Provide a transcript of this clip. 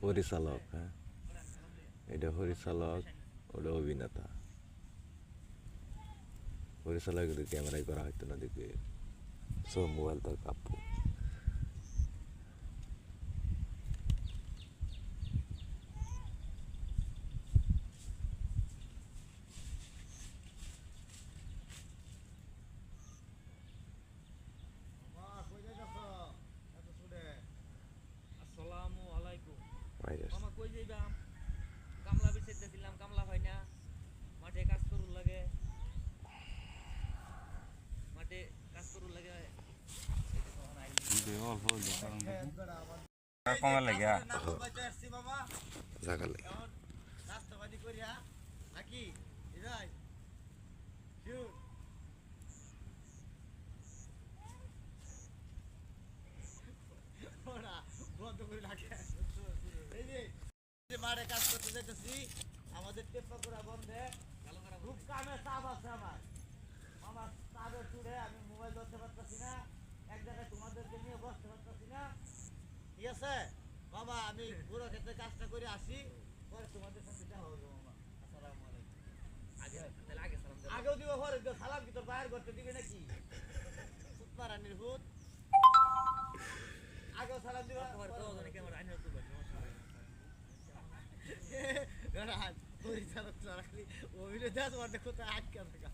পরিচালক, হ্যাঁ এটা পরিচালক, ওটা অভিনেতা। পরিচালক ক্যামেরায় করা হয়তো না, দেখবে সব মোবাইল তার কাপ্য। কমে লাগে জাগালে মাঠে কাজ করতে যেতেছি, আমাদের টেপাকুড়া বন্ধে খুব কামে চাপ আছে আমার। আমার চাপের চুড়ে আমি মোবাইল ধরতে পারতেছি না, এক জায়গায় তোমাদেরকে নিয়ে বসতে পারতেছি না। ঠিক আছে মামা, আমি পুরো ক্ষেত্রে কাজটা করে আসি, পরে তোমাদের সাথে দেখা হবে মামা। আসসালামু আলাইকুম। আগেও দিব, পরে সালাম কি তোর বাইরে করতে দিবে নাকি? সুতমারানির ভূত আগেও সালাম দিবা, পরিচালক অভিনয় দেওয়া তোমার দেখো তো আটকা থাকা।